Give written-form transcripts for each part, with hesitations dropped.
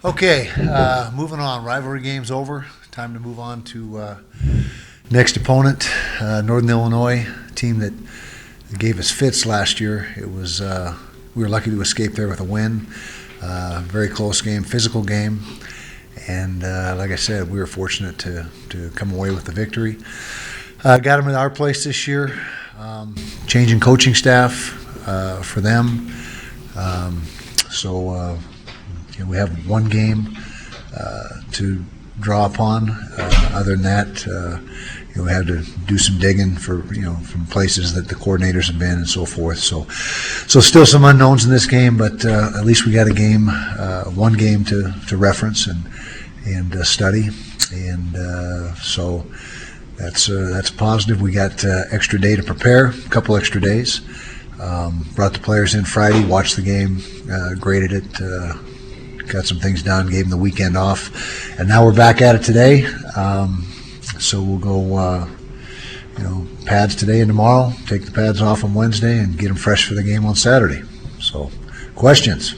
Okay, moving on. Rivalry game's over. Time to move on to next opponent, Northern Illinois, team that gave us fits last year. It was we were lucky to escape there with a win. Very close game, physical game, and like I said, we were fortunate to come away with the victory. Got them at our place this year. Changing coaching staff for them. So we have one game to draw upon. Other than that, we had to do some digging for from places that the coordinators have been and so forth. So still some unknowns in this game, but at least we got a game, one game to reference and study, and so that's positive. We got extra day to prepare, a couple extra days. Brought the players in Friday, watched the game, graded it, got some things done, gave them the weekend off, and now we're back at it today. So we'll go, pads today and tomorrow, take the pads off on Wednesday, and get them fresh for the game on Saturday. So, questions?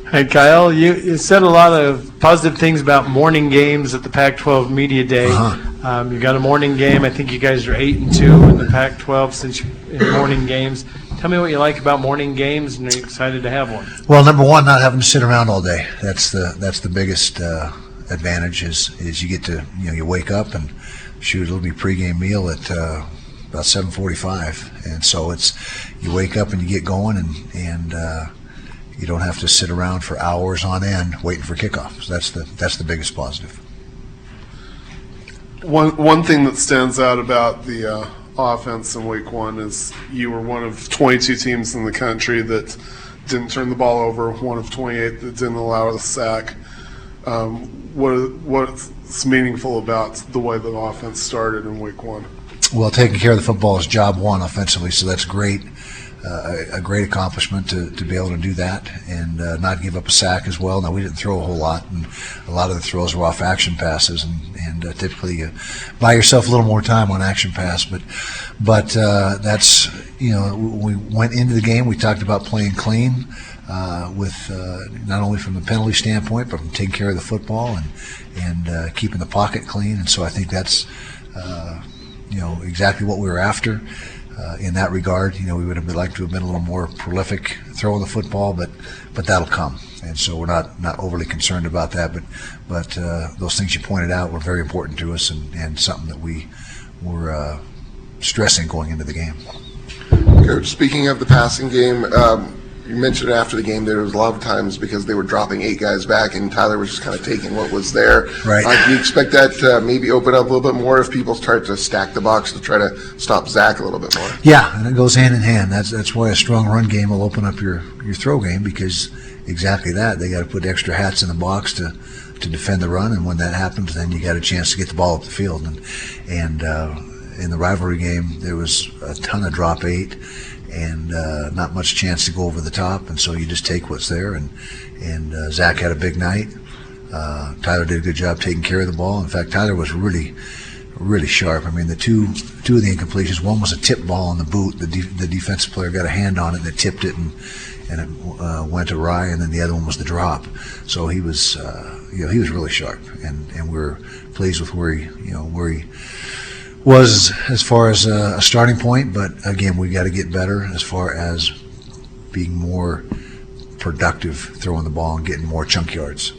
Hey, Kyle, you said a lot of positive things about morning games at the Pac-12 Media Day. You got a morning game. I think you guys are 8-2 in the Pac-12 in morning games. Tell me what you like about morning games, and are you excited to have one? Well, number one, not having to sit around all day. That's the biggest advantage is you get to you wake up and shoot. It'll be pregame meal at about 7:45, and so it's you wake up and you get going and you don't have to sit around for hours on end waiting for kickoff. So that's the biggest positive. One thing that stands out about the offense in week one is you were one of 22 teams in the country that didn't turn the ball over, one of 28 that didn't allow a sack. What's meaningful about the way the offense started in week one? Well, taking care of the football is job one offensively, so that's great. A great accomplishment to be able to do that and not give up a sack as well. Now, we didn't throw a whole lot, and a lot of the throws were off action passes, and typically you buy yourself a little more time on action pass. But that's we went into the game. We talked about playing clean with not only from the penalty standpoint, but from taking care of the football and keeping the pocket clean. And so I think that's exactly what we were after. In that regard, we would have liked to have been a little more prolific throwing the football, but that'll come, and so we're not overly concerned about that. But those things you pointed out were very important to us, and something that we were stressing going into the game. Coach, speaking of the passing game, you mentioned after the game there was a lot of times because they were dropping 8 guys back and Tyler was just kind of taking what was there. Right. Do you expect that to maybe open up a little bit more if people start to stack the box to try to stop Zach a little bit more? Yeah, and it goes hand in hand. That's why a strong run game will open up your throw game, because exactly that. They got to put extra hats in the box to defend the run, and when that happens, then you got a chance to get the ball up the field. And in the rivalry game, there was a ton of drop 8. And not much chance to go over the top, and so you just take what's there. And Zach had a big night. Tyler did a good job taking care of the ball. In fact, Tyler was really, really sharp. I mean, the two of the incompletions. One was a tip ball on the boot. The defensive player got a hand on it and it tipped it, and it went awry. And then the other one was the drop. So he was, he was really sharp, and we're pleased with where he was as far as a starting point, but again, we got to get better as far as being more productive throwing the ball and getting more chunk yards.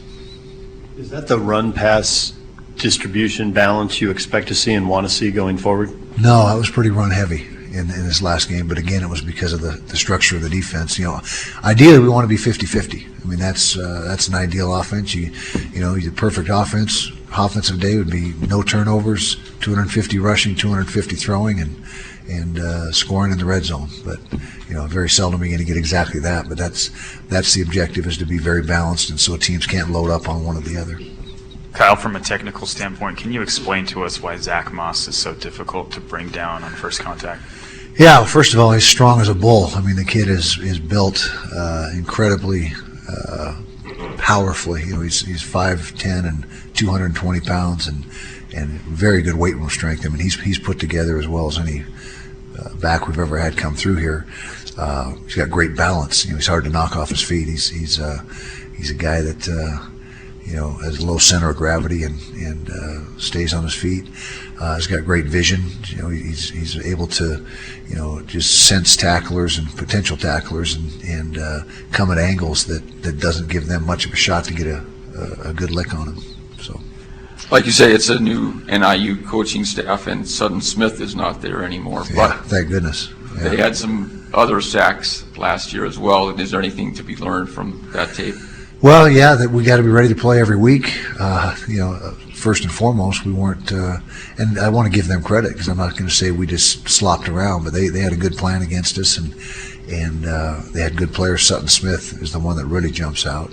Is that the run-pass distribution balance you expect to see and want to see going forward? No, that was pretty run-heavy in this last game, but again, it was because of the structure of the defense. Ideally, we want to be 50-50. I mean, that's an ideal offense. The perfect offensive day would be no turnovers, 250 rushing, 250 throwing, and scoring in the red zone. But very seldom are you going to get exactly that. But that's the objective, is to be very balanced, and so teams can't load up on one or the other. Kyle, from a technical standpoint, can you explain to us why Zach Moss is so difficult to bring down on first contact? Yeah, well, first of all, he's strong as a bull. I mean, the kid is built incredibly powerfully. He's 5'10" and 220 pounds, and very good weight room strength. I mean, he's put together as well as any back we've ever had come through here. He's got great balance. He's hard to knock off his feet. He's a guy that has a low center of gravity and stays on his feet. He's got great vision. He's able to, just sense tacklers and potential tacklers and come at angles that doesn't give them much of a shot to get a good lick on him. So, like you say, it's a new NIU coaching staff, and Sutton Smith is not there anymore. Yeah, thank goodness. Yeah. They had some other sacks last year as well. Is there anything to be learned from that tape? Well, yeah, that we got to be ready to play every week. First and foremost, we weren't, and I want to give them credit because I'm not going to say we just slopped around, but they had a good plan against us, and they had good players. Sutton Smith is the one that really jumps out.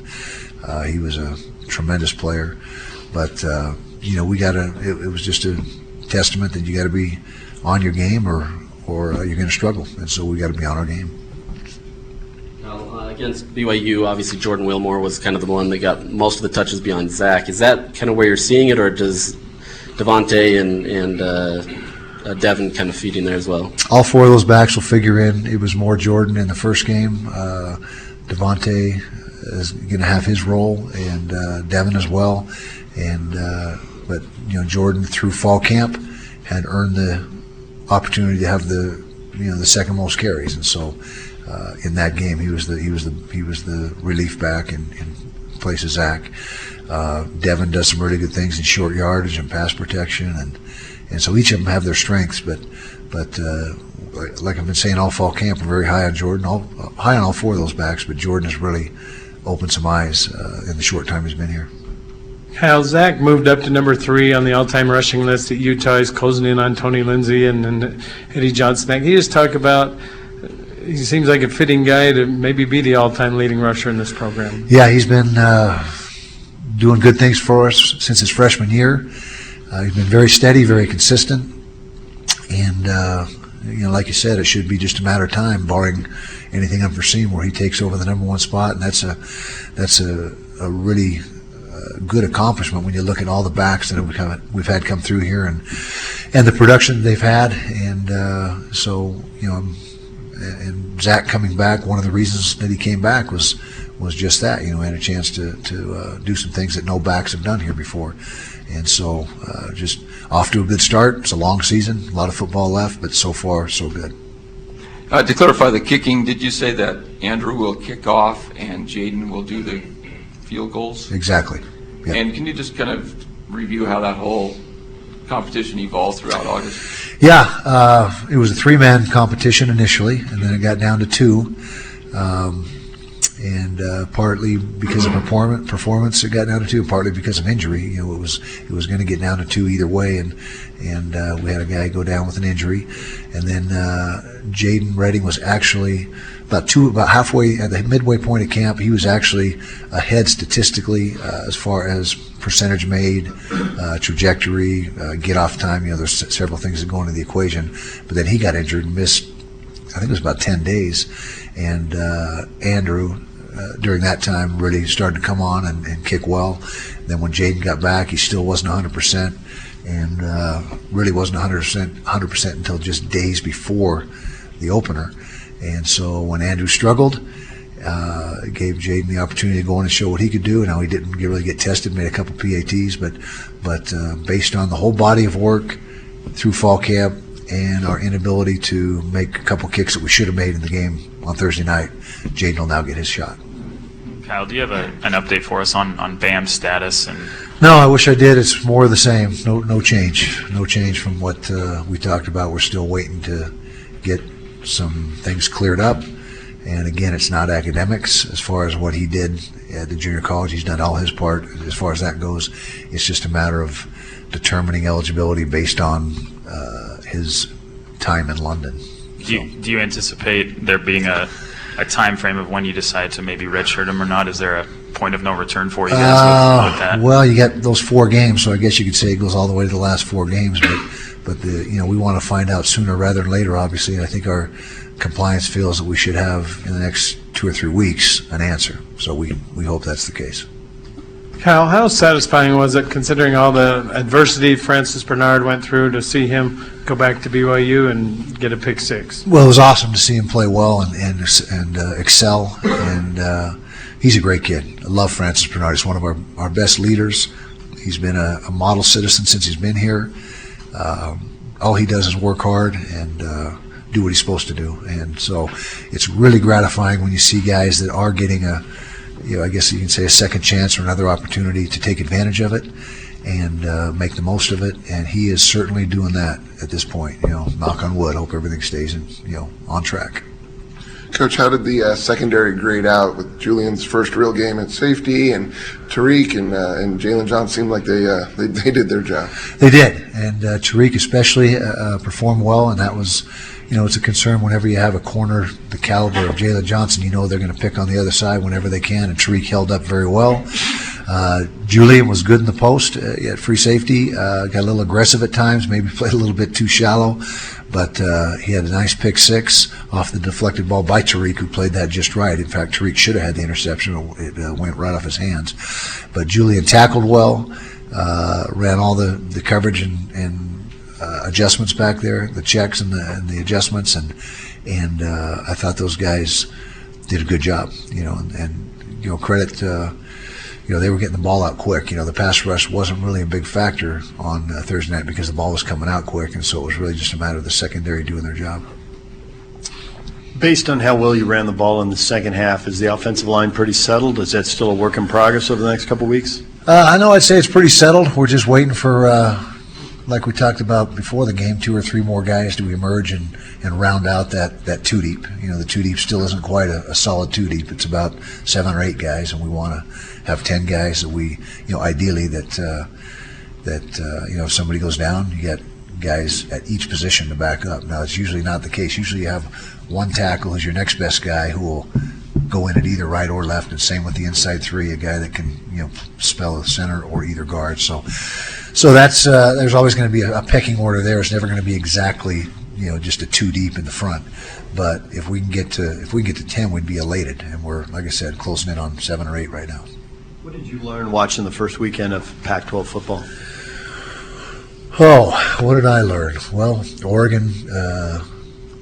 He was a tremendous player, but we got to. It was just a testament that you got to be on your game, or you're going to struggle, and so we got to be on our game. Against BYU, obviously Jordan Wilmore was kind of the one that got most of the touches beyond Zach. Is that kind of where you're seeing it, or does Devontae and Devin kind of feed in there as well? All four of those backs will figure in. It was more Jordan in the first game. Devontae is going to have his role, and Devin as well. But Jordan through fall camp had earned the opportunity to have the second most carries, and so. In that game, he was the relief back in place of Zach. Devin does some really good things in short yardage and pass protection, and so each of them have their strengths. But like I've been saying all fall camp, we're very high on Jordan, high on all four of those backs. But Jordan has really opened some eyes in the short time he's been here. Kyle, Zach moved up to number 3 on the all-time rushing list at Utah. He's closing in on Tony Lindsay and Eddie Johnson. Can you just talk about? He seems like a fitting guy to maybe be the all-time leading rusher in this program. Yeah, he's been doing good things for us since his freshman year. He's been very steady, very consistent, and like you said, it should be just a matter of time, barring anything unforeseen, where he takes over the number 1 spot, and that's a really good accomplishment when you look at all the backs that we've had come through here and the production they've had, and so And Zach coming back, one of the reasons that he came back was just that. He had a chance to do some things that no backs have done here before. And so just off to a good start. It's a long season, a lot of football left, but so far, so good. To clarify the kicking, did you say that Andrew will kick off and Jaden will do the field goals? Exactly. Yep. And can you just kind of review how that whole competition evolved throughout August? Yeah, it was a 3-man competition initially, and then it got down to 2. And partly because of performance, it got down to 2. Partly because of injury, it was going to get down to 2 either way, and we had a guy go down with an injury, and then Jaden Redding was actually about halfway at the midway point of camp. He was actually ahead statistically as far as percentage made, trajectory, get off time. There's several things that go into the equation, but then he got injured and missed. I think it was about 10 days, and Andrew. During that time, really started to come on and kick well. Then when Jaden got back, he still wasn't 100%, and really wasn't 100% until just days before the opener. And so when Andrew struggled, it gave Jaden the opportunity to go in and show what he could do. Now he didn't really get tested, made a couple PATs, but based on the whole body of work through fall camp and our inability to make a couple kicks that we should have made in the game on Thursday night, Jaden will now get his shot. Kyle, do you have an update for us on Bam's status? And No, I wish I did. It's more of the same. No change. No change from what we talked about. We're still waiting to get some things cleared up. And again, it's not academics as far as what he did at the junior college. He's done all his part as far as that goes. It's just a matter of determining eligibility based on his time in London. Do you anticipate there being a time frame of when you decide to maybe redshirt him or not? Is there a point of no return for you guys with that? Well, you got those 4 games, so I guess you could say it goes all the way to the last 4 games. But we want to find out sooner rather than later, obviously. And I think our compliance feels that we should have in the next 2 or 3 weeks an answer. So we hope that's the case. Kyle, how satisfying was it, considering all the adversity Francis Bernard went through, to see him go back to BYU and get a pick 6? Well, it was awesome to see him play well and excel. And He's a great kid. I love Francis Bernard. He's one of our best leaders. He's been a model citizen since he's been here. All he does is work hard and do what he's supposed to do. And so it's really gratifying when you see guys that are getting I guess you can say a second chance or another opportunity to take advantage of it and make the most of it. And he is certainly doing that at this point. Knock on wood. Hope everything stays on track. Coach, how did the secondary grade out with Julian's first real game at safety, and Tariq and Jalen Johnson seemed like they did their job? They did, and Tariq especially performed well, and that was, it's a concern whenever you have a corner the caliber of Jalen Johnson. They're going to pick on the other side whenever they can, and Tariq held up very well. Julian was good in the post at free safety, got a little aggressive at times, maybe played a little bit too shallow, but he had a nice pick six off the deflected ball by Tariq, who played that just right. In fact, Tariq should have had the interception. It went right off his hands. But Julian tackled well, ran all the coverage and adjustments back there, the checks and the adjustments, and I thought those guys did a good job. And credit. They were getting the ball out quick. The pass rush wasn't really a big factor on Thursday night because the ball was coming out quick, and so it was really just a matter of the secondary doing their job. Based on how well you ran the ball in the second half, is the offensive line pretty settled? Is that still a work in progress over the next couple of weeks? I know I'd say it's pretty settled. We're just waiting for, like we talked about before the game, 2 or 3 more guys to emerge and round out that two deep. The two deep still isn't quite a solid two deep. It's about 7 or 8 guys, and we want to have 10 guys that we, ideally that if somebody goes down, you got guys at each position to back up. Now, it's usually not the case. Usually you have one tackle who's your next best guy who will go in at either right or left, and same with the inside 3, a guy that can, spell a center or either guard. So that's there's always going to be a pecking order there. It's never going to be exactly, just a 2 deep in the front. But if we can get to 10, we'd be elated, and we're, like I said, closing in on 7 or 8 right now. What did you learn watching the first weekend of Pac-12 football? Oh, what did I learn? Well, Oregon, I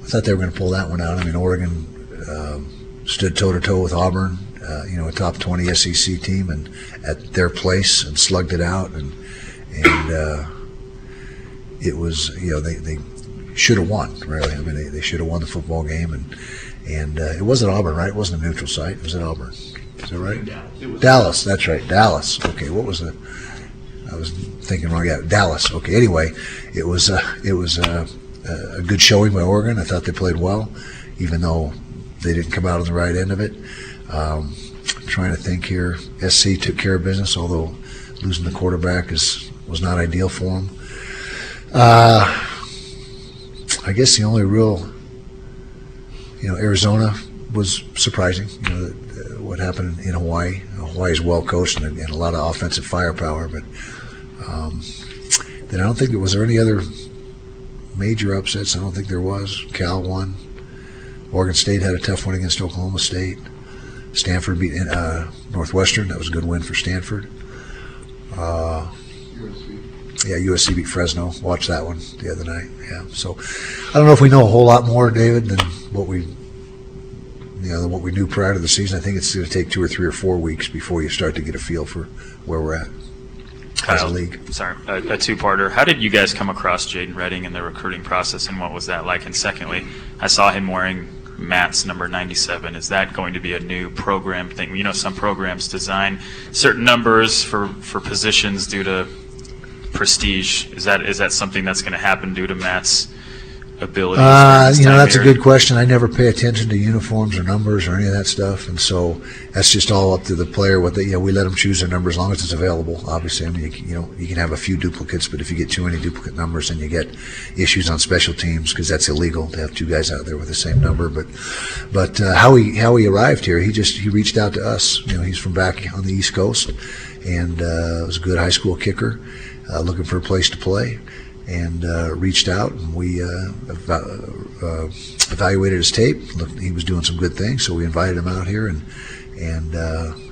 thought they were going to pull that one out. I mean, Oregon stood toe-to-toe with Auburn, a top 20 SEC team, and at their place, and slugged it out. And it was, they should have won, really. I mean, they should have won the football game. And it wasn't Auburn, right? It wasn't a neutral site. It was at Auburn. Is that right? Dallas. That's right. Dallas. Okay. What was the? I was thinking wrong. Yeah, Dallas. Okay. Anyway, it was a good showing by Oregon. I thought they played well, even though they didn't come out on the right end of it. I'm trying to think here. SC took care of business, although losing the quarterback was not ideal for them. I guess the only real, Arizona was surprising. What happened in Hawaii. Hawaii is well coached and a lot of offensive firepower, but then I don't think was there any other major upsets. I don't think there was. Cal won. Oregon State had a tough one against Oklahoma State. Stanford beat Northwestern. That was a good win for Stanford. USC beat Fresno. Watched that one the other night. Yeah. So I don't know if we know a whole lot more, David, than what we knew prior to the season. I think it's going to take 2 or 3 or 4 weeks before you start to get a feel for where we're at as a league. Sorry, a two-parter. How did you guys come across Jaden Redding in the recruiting process, and what was that like? And secondly, I saw him wearing Matt's number 97. Is that going to be a new program thing? Some programs design certain numbers for positions due to prestige. Is that something that's going to happen due to Matt's abilities? That's a good question. I never pay attention to uniforms or numbers or any of that stuff, and so that's just all up to the player. We let them choose their number as long as it's available. Obviously, I mean, you can have a few duplicates, but if you get too many duplicate numbers, then you get issues on special teams because that's illegal to have 2 guys out there with the same number. But how he arrived here, he reached out to us. He's from back on the East Coast, and was a good high school kicker, looking for a place to play. And reached out, and we evaluated his tape. Looked, he was doing some good things, so we invited him out here, and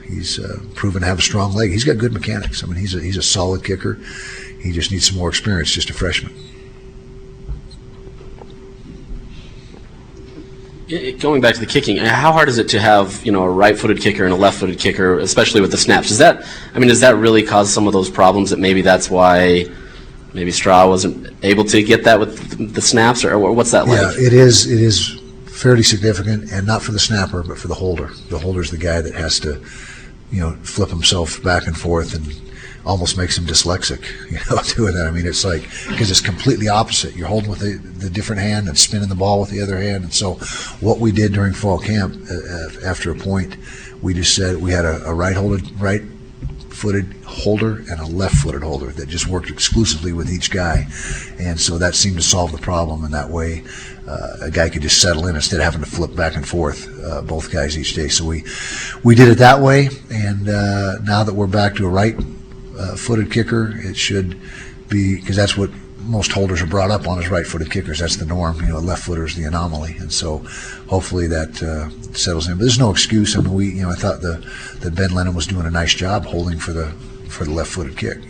he's proven to have a strong leg. He's got good mechanics. I mean, he's a solid kicker. He just needs some more experience. Just a freshman. Going back to the kicking, how hard is it to have, a right-footed kicker and a left-footed kicker, especially with the snaps? Does that really cause some of those problems that maybe that's why maybe Straw wasn't able to get that with the snaps, or what's that like? Yeah, it is fairly significant, and not for the snapper, but for the holder. The holder's the guy that has to, flip himself back and forth and almost makes him dyslexic, doing that. I mean, it's like, because it's completely opposite. You're holding with the different hand and spinning the ball with the other hand. And so what we did during fall camp, after a point, we just said we had a right-footed holder and a left-footed holder that just worked exclusively with each guy. And so that seemed to solve the problem, and that way a guy could just settle in instead of having to flip back and forth both guys each day. So we did it that way, and now that we're back to a right-footed kicker, it should be, because that's what most holders are brought up on, is right-footed kickers. That's the norm. Left footer is the anomaly, and so hopefully that settles in. But there's no excuse. I mean, I thought that Ben Lennon was doing a nice job holding for the left-footed kick.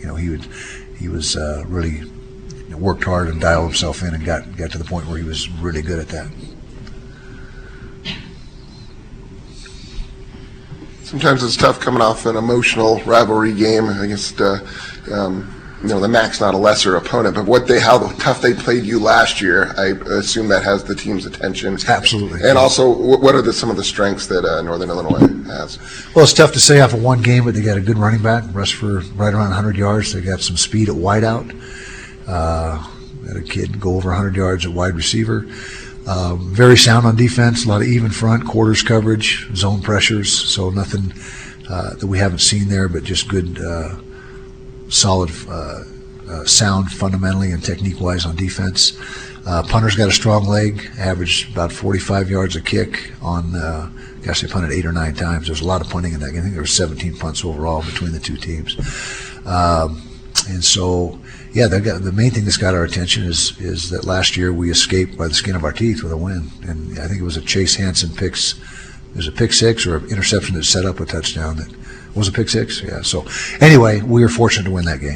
He was really worked hard and dialed himself in and got to the point where he was really good at that. Sometimes it's tough coming off an emotional rivalry game against, the MAC's not a lesser opponent, but how tough they played you last year, I assume that has the team's attention. Absolutely. And also, what are some of the strengths that Northern Illinois has? Well, it's tough to say off of one game, but they got a good running back, rushed for right around 100 yards. They got some speed at wideout. Had a kid go over 100 yards at wide receiver. Very sound on defense, a lot of even front, quarters coverage, zone pressures, so nothing that we haven't seen there, but just good, solid, sound fundamentally and technique-wise on defense. Punter's got a strong leg, averaged about 45 yards a kick on, they punted 8 or 9 times. There's a lot of punting in that game. I think there were 17 punts overall between the two teams. And so, yeah, the main thing that's got our attention is that last year we escaped by the skin of our teeth with a win. And I think it was a Chase Hansen picks. There's a pick six or an interception that set up a touchdown that was a pick six. Yeah. So anyway, we were fortunate to win that game.